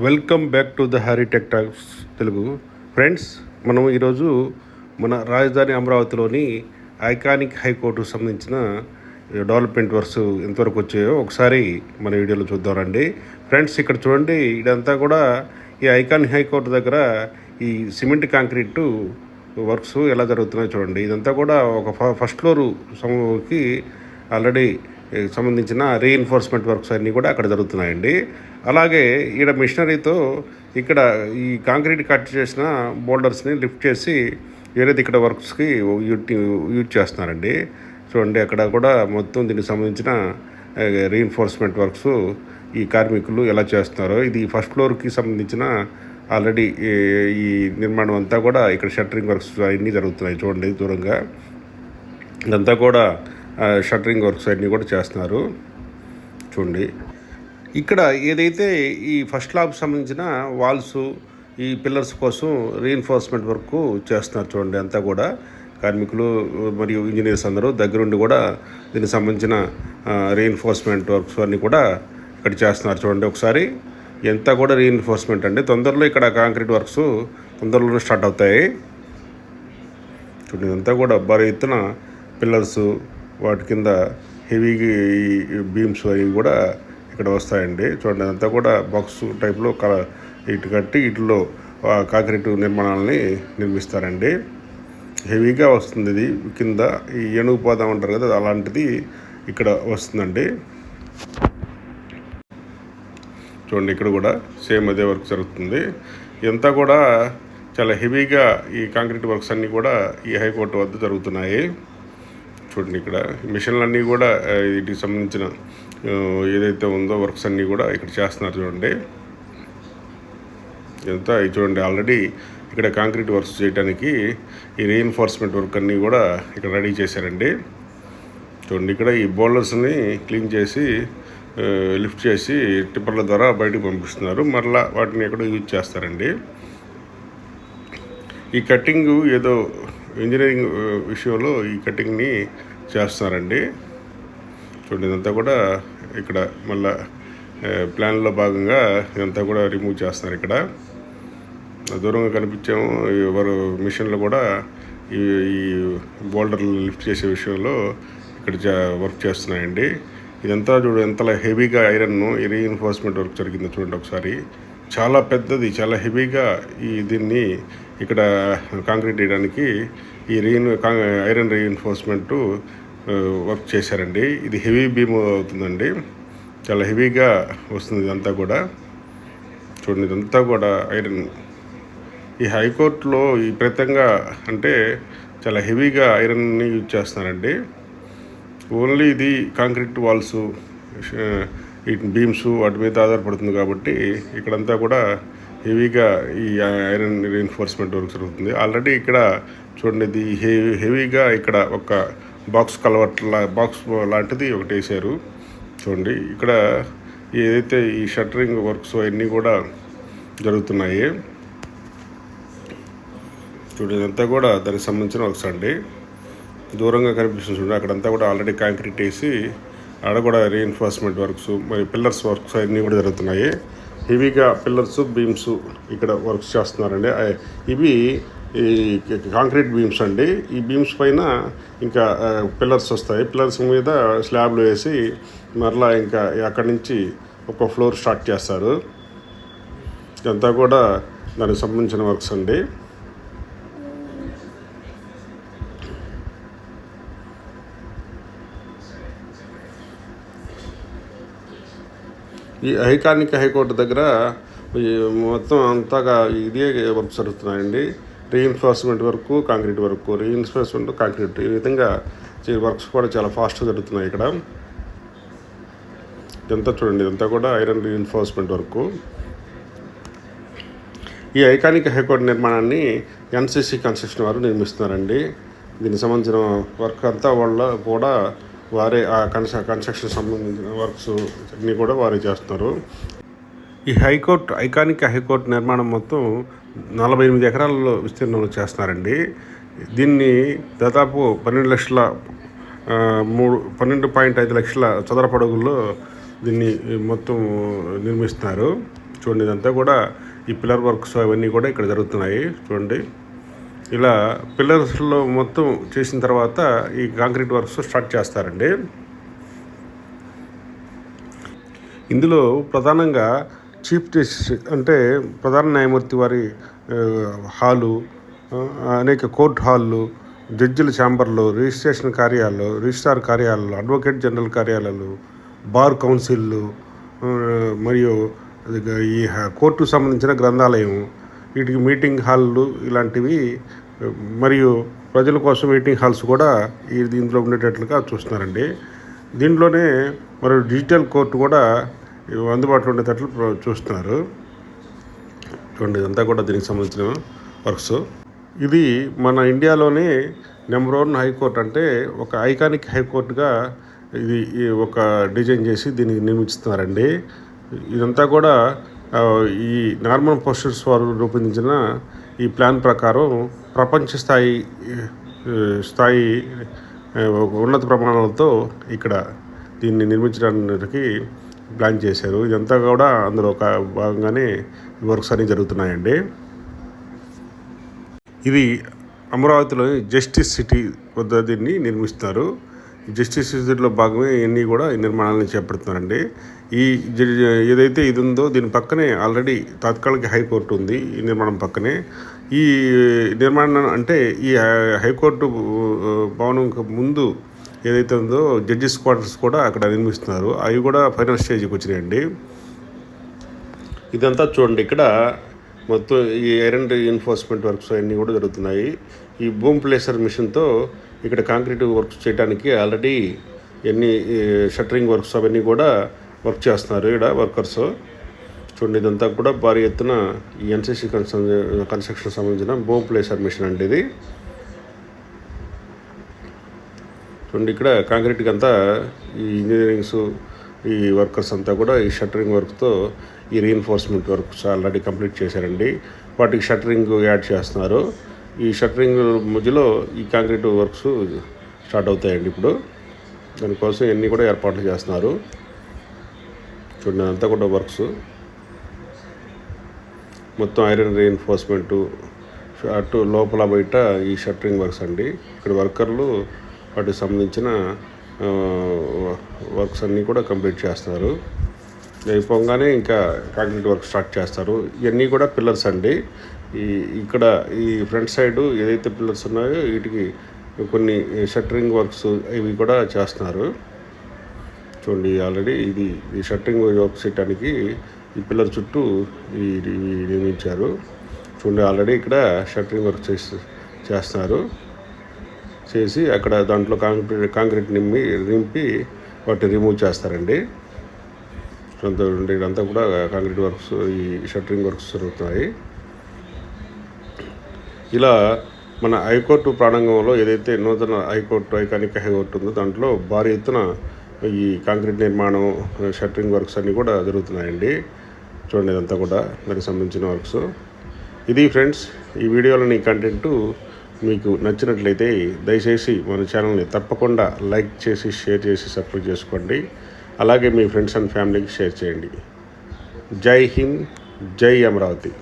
Welcome back to the Harry tech talks Telugu. Friends, మనం ఈరోజు మన రాజధాని అమరావతిలోని ఐకానిక్ హైకోర్టుకు సంబంధించిన డెవలప్మెంట్ వర్క్స్ ఎంతవరకు వచ్చాయో ఒకసారి మన వీడియోలో చూద్దామండి. ఫ్రెండ్స్, ఇక్కడ చూడండి, ఇదంతా కూడా ఈ ఐకానిక్ హైకోర్టు దగ్గర ఈ సిమెంట్ కాంక్రీటు వర్క్స్ ఎలా జరుగుతున్నాయో చూడండి. ఇదంతా కూడా ఒక ఫస్ట్ ఫ్లోర్కి ఆల్రెడీ సంబంధించిన రీఎన్ఫోర్స్మెంట్ వర్క్స్ అన్నీ కూడా అక్కడ జరుగుతున్నాయండి. అలాగే ఈడ మిషనరీతో ఇక్కడ ఈ కాంక్రీట్ కట్ చేసిన బోల్డర్స్ని లిఫ్ట్ చేసి వేరేది ఇక్కడ వర్క్స్కి యూజ్ చేస్తున్నారండి. చూడండి, అక్కడ కూడా మొత్తం దీనికి సంబంధించిన రీఎన్ఫోర్స్మెంట్ వర్క్స్ ఈ కార్మికులు ఎలా చేస్తున్నారో. ఇది ఫస్ట్ ఫ్లోర్కి సంబంధించిన ఆల్రెడీ ఈ నిర్మాణం అంతా కూడా ఇక్కడ షట్టరింగ్ వర్క్స్ అన్నీ జరుగుతున్నాయి. చూడండి దూరంగా ఇదంతా కూడా షట్టరింగ్ వర్క్స్ అన్నీ కూడా చేస్తున్నారు. చూడండి, ఇక్కడ ఏదైతే ఈ ఫస్ట్ స్లాబ్కి సంబంధించిన వాల్స్ ఈ పిల్లర్స్ కోసం రీఎన్ఫోర్స్మెంట్ వర్క్ చేస్తున్నారు. చూడండి, అంతా కూడా కార్మికులు మరియు ఇంజనీర్స్ అందరూ దగ్గరుండి కూడా దీనికి సంబంధించిన రీఎన్ఫోర్స్మెంట్ వర్క్స్ అన్నీ కూడా ఇక్కడ చేస్తున్నారు. చూడండి ఒకసారి, ఎంత కూడా రీఎన్ఫోర్స్మెంట్ అండి. తొందరలో ఇక్కడ కాంక్రీట్ వర్క్స్ తొందరలో స్టార్ట్ అవుతాయి. చూడండి, అంతా కూడా భారీ ఎత్తున పిల్లర్స్, వాటి కింద హెవీ బీమ్స్ అవి కూడా ఇక్కడ వస్తాయండి. చూడండి, అదంతా కూడా బాక్స్ టైప్లో ఇటు కట్టి ఇటులో కాంక్రీట్ నిర్మాణాలని నిర్మిస్తారండి. హెవీగా వస్తుంది. ఇది కింద ఈ ఏనుగు పోదాం అంటారు కదా, అలాంటిది ఇక్కడ వస్తుందండి. చూడండి, ఇక్కడ కూడా సేమ్ అదే వర్క్ జరుగుతుంది. ఇదంతా కూడా చాలా హెవీగా ఈ కాంక్రీట్ వర్క్స్ అన్నీ కూడా ఈ హైకోర్టు వద్ద జరుగుతున్నాయి. చూడండి, ఇక్కడ మిషన్లన్నీ కూడా వీటికి సంబంధించిన ఏదైతే ఉందో వర్క్స్ అన్నీ కూడా ఇక్కడ చేస్తున్నారు. చూడండి, ఇదంతా చూడండి, ఆల్రెడీ ఇక్కడ కాంక్రీట్ వర్క్స్ చేయడానికి ఈ రీఎన్ఫోర్స్మెంట్ వర్క్ అన్నీ కూడా ఇక్కడ రెడీ చేశారండి. చూడండి, ఇక్కడ ఈ బోల్డర్స్ని క్లీన్ చేసి లిఫ్ట్ చేసి టిప్పర్ల ద్వారా బయటకు పంపిస్తున్నారు. మరలా వాటిని ఎక్కడో యూజ్ చేస్తారండి. ఈ కటింగ్ ఏదో ఇంజనీరింగ్ విషయంలో ఈ కటింగ్ని చేస్తున్నారండి. చూడండి, ఇదంతా కూడా ఇక్కడ మళ్ళా ప్లాన్లో భాగంగా ఇదంతా కూడా రిమూవ్ చేస్తున్నారు. ఇక్కడ దూరంగా కనిపించాము ఎవరు మిషన్లు కూడా ఈ బోల్డర్లు లిఫ్ట్ చేసే విషయంలో ఇక్కడ వర్క్ చేస్తున్నాయండి. ఇదంతా చూడండి, ఎంతలా హెవీగా ఐరన్ ఈ రీఎన్ఫోర్స్మెంట్ వర్క్ జరిగిందో చూడండి ఒకసారి. చాలా పెద్దది, చాలా హెవీగా దీన్ని ఇక్కడ కాంక్రీట్ వేయడానికి ఈ ఐరన్ రీఎన్ఫోర్స్మెంట్ వర్క్ చేశారండి. ఇది హెవీ బీమ్ అవుతుందండి, చాలా హెవీగా వస్తుంది ఇదంతా కూడా. చూడండి, ఇదంతా కూడా ఐరన్. ఈ హైకోర్టులో ఈ ప్రత్యేకంగా అంటే చాలా హెవీగా ఐరన్ని యూజ్ చేస్తున్నారండి. ఓన్లీ ఇది కాంక్రీట్ వాల్స్, ఈ బీమ్స్ వాటి మీద ఆధారపడుతుంది కాబట్టి ఇక్కడంతా కూడా హెవీగా ఈ ఐరన్ రీఎన్ఫోర్స్మెంట్ వర్క్ జరుగుతుంది. ఆల్రెడీ ఇక్కడ చూడండి, ఇది హెవీగా ఇక్కడ ఒక బాక్స్ బాక్స్ లాంటిది ఒకటి వేసారు. చూడండి, ఇక్కడ ఏదైతే ఈ షట్టరింగ్ వర్క్స్ అవన్నీ కూడా జరుగుతున్నాయి. చూడండి, ఇదంతా కూడా దానికి సంబంధించిన వర్క్స్ అండి. దూరంగా కనిపిస్తుంది చూడండి, అక్కడంతా కూడా ఆల్రెడీ కాంక్రీట్ వేసి ఆడ కూడా రీఎన్ఫోర్స్మెంట్ వర్క్స్ మరి పిల్లర్స్ వర్క్స్ అన్నీ కూడా జరుగుతున్నాయి. హెవీగా పిల్లర్స్, బీమ్స్ ఇక్కడ వర్క్స్ చేస్తున్నారండి. ఇవి ఈ కాంక్రీట్ బీమ్స్ అండి. ఈ బీమ్స్ పైన ఇంకా పిల్లర్స్ వస్తాయి. పిల్లర్స్ మీద స్లాబ్లు వేసి మరలా ఇంకా అక్కడి నుంచి ఒక ఫ్లోర్ స్టార్ట్ చేస్తారు. ఇదంతా కూడా దానికి సంబంధించిన వర్క్స్ అండి. ఈ ఐకానిక్ హైకోర్టు దగ్గర మొత్తం అంతగా ఇదే వర్క్ జరుగుతున్నాయండి. Reinforcement work, concrete work, reinforcement, concrete, ఈ విధంగా వర్క్స్ కూడా చాలా ఫాస్ట్గా జరుగుతున్నాయి ఇక్కడ. ఇదంతా చూడండి, ఇదంతా కూడా ఐరన్ రీఎన్ఫోర్స్మెంట్ వర్క్. ఈ ఐకానిక్ హైకోర్టు నిర్మాణాన్ని ఎన్సీసీ కన్స్ట్రక్షన్ వారు నిర్మిస్తున్నారండి. దీనికి సంబంధించిన వర్క్ అంతా వాళ్ళ కూడా వారే ఆ కన్స్ట్రక్షన్ సంబంధించిన వర్క్స్ అన్నీ కూడా వారే చేస్తున్నారు. ఈ ఐకానిక్ హైకోర్టు నిర్మాణం మొత్తం 48 ఎకరాలలో విస్తీర్ణంలో చేస్తున్నారండి. దీన్ని దాదాపు 12.5 లక్షల చదరపు అడుగుల్లో దీన్ని మొత్తం నిర్మిస్తున్నారు. చూడండి, ఇదంతా కూడా ఈ పిల్లర్ వర్క్స్ అవన్నీ కూడా ఇక్కడ జరుగుతున్నాయి. చూడండి, ఇలా పిల్లర్స్లో మొత్తం చేసిన తర్వాత ఈ కాంక్రీట్ వర్క్స్ స్టార్ట్ చేస్తారండి. ఇందులో ప్రధానంగా చీఫ్ జస్టిస్ అంటే ప్రధాన న్యాయమూర్తి వారి హాలు, అనేక కోర్టు హాళ్ళు, జడ్జిల ఛాంబర్లు, రిజిస్ట్రేషన్ కార్యాలయాలు, రిజిస్ట్రార్ కార్యాలయాలు, అడ్వకేట్ జనరల్ కార్యాలయాలు, బార్ కౌన్సిల్లు, మరియు ఈ కోర్టుకు సంబంధించిన గ్రంథాలయం, వీటికి మీటింగ్ హాళ్ళు ఇలాంటివి, మరియు ప్రజల కోసం మీటింగ్ హాల్స్ కూడా దీంట్లో ఉండేటట్లుగా చూస్తున్నారండి. దీంట్లోనే మరి డిజిటల్ కోర్టు కూడా అందుబాటులో ఉండేటట్లు చూస్తున్నారు. చూడండి, ఇదంతా కూడా దీనికి సంబంధించిన వర్క్స్. ఇది మన ఇండియాలోనే నెంబర్ 1 హైకోర్టు, అంటే ఒక ఐకానిక్ హైకోర్టుగా ఇది ఒక డిజైన్ చేసి దీనికి నిర్మిస్తున్నారండి. ఇదంతా కూడా ఈ నార్మన్ పోస్టర్స్ వారు రూపొందించిన ఈ ప్లాన్ ప్రకారం ప్రపంచ స్థాయి ఉన్నత ప్రమాణాలతో ఇక్కడ దీన్ని నిర్మించడానికి ప్లాన్ చేశారు. ఇదంతా కూడా అందులో ఒక భాగంగానే వర్క్స్ అన్నీ జరుగుతున్నాయండి. ఇది అమరావతిలోని జస్టిస్ సిటీ వద్ద దీన్ని నిర్మిస్తున్నారు. జస్టిస్ సిటీలో భాగమే ఇవన్నీ కూడా ఈ నిర్మాణాలను చేపడుతున్నారండి. ఈ ఏదైతే ఇది ఉందో దీని పక్కనే ఆల్రెడీ తాత్కాలిక హైకోర్టు ఉంది. ఈ నిర్మాణం పక్కనే ఈ నిర్మాణం, అంటే ఈ హైకోర్టు భవనం ముందు ఏదైతే ఉందో జడ్జిస్ క్వార్టర్స్ కూడా అక్కడ నిర్మిస్తున్నారు. అవి కూడా ఫైనల్ స్టేజ్కి వచ్చినాయండి. ఇదంతా చూడండి, ఇక్కడ మొత్తం ఈ ఐరన్ రీఎన్ఫోర్స్మెంట్ వర్క్స్ అన్నీ కూడా జరుగుతున్నాయి. ఈ బూమ్ ప్లేసర్ మిషన్తో ఇక్కడ కాంక్రీట్ వర్క్స్ చేయడానికి ఆల్రెడీ ఎన్ని షట్టరింగ్ వర్క్స్ అవన్నీ కూడా వర్క్ చేస్తున్నారు ఇక్కడ వర్కర్స్. చూడండి, ఇదంతా కూడా భారీ ఎత్తున ఈ ఎన్సీసీ కన్స్ట్రక్షన్ సంబంధించిన బూమ్ ప్లేసర్ మిషన్ అంటే ఇది. చూడండి, ఇక్కడ కాంక్రీట్కి అంతా ఈ ఇంజనీరింగ్స్, ఈ వర్కర్స్ అంతా కూడా ఈ షట్టరింగ్ వర్క్తో ఈ రీఎన్ఫోర్స్మెంట్ వర్క్స్ ఆల్రెడీ కంప్లీట్ చేశారండి. వాటికి షట్టరింగ్ యాడ్ చేస్తున్నారు. ఈ షట్టరింగ్ మధ్యలో ఈ కాంక్రీట్ వర్క్స్ స్టార్ట్ అవుతాయండి ఇప్పుడు. దానికోసం ఇవన్నీ కూడా ఏర్పాట్లు చేస్తున్నారు. చూడండి, అంతా కూడా వర్క్స్ మొత్తం ఐరన్ రీఎన్ఫోర్స్మెంటు, అటు లోపల బయట ఈ షట్టరింగ్ వర్క్స్ అండి. ఇక్కడ వర్కర్లు వాటికి సంబంధించిన వర్క్స్ అన్నీ కూడా కంప్లీట్ చేస్తున్నారు. అయిపోగానే ఇంకా కాంక్రీట్ వర్క్ స్టార్ట్ చేస్తారు. ఇవన్నీ కూడా పిల్లర్స్ అండి. ఇక్కడ ఈ ఫ్రంట్ సైడు ఏదైతే పిల్లర్స్ ఉన్నాయో వీటికి కొన్ని షట్టరింగ్ వర్క్స్ ఇవి కూడా చేస్తున్నారు. చూడండి, ఆల్రెడీ ఈ షట్టరింగ్ వర్క్ చేయడానికి ఈ పిల్లర్ చుట్టూ ఇవి నిర్మించారు. చూడండి, ఆల్రెడీ ఇక్కడ షట్టరింగ్ వర్క్ చేస్తున్నారు. చేసి అక్కడ దాంట్లో కాంక్రీట్ నింపి వాటిని రిమూవ్ చేస్తారండి. ఇదంతా కూడా కాంక్రీట్ వర్క్స్, ఈ షట్టరింగ్ వర్క్స్ జరుగుతున్నాయి. ఇలా మన హైకోర్టు ప్రాంగణంలో ఏదైతే నూతన హైకోర్టు, ఐకానిక్ హైకోర్టు ఉందో దాంట్లో భారీ ఎత్తున ఈ కాంక్రీట్ నిర్మాణం, షట్టరింగ్ వర్క్స్ అన్నీ కూడా జరుగుతున్నాయండి. చూడండి, ఇదంతా కూడా దానికి సంబంధించిన వర్క్స్. ఇది ఫ్రెండ్స్, ఈ వీడియోలోని కంటెంటు మీకు నచ్చినట్లయితే దయచేసి మన ఛానల్ని తప్పకుండా లైక్ చేసి, షేర్ చేసి, సబ్స్క్రైబ్ చేసుకోండి. అలాగే మీ ఫ్రెండ్స్ అండ్ ఫ్యామిలీకి షేర్ చేయండి. జై హింద్, జై అమరావతి.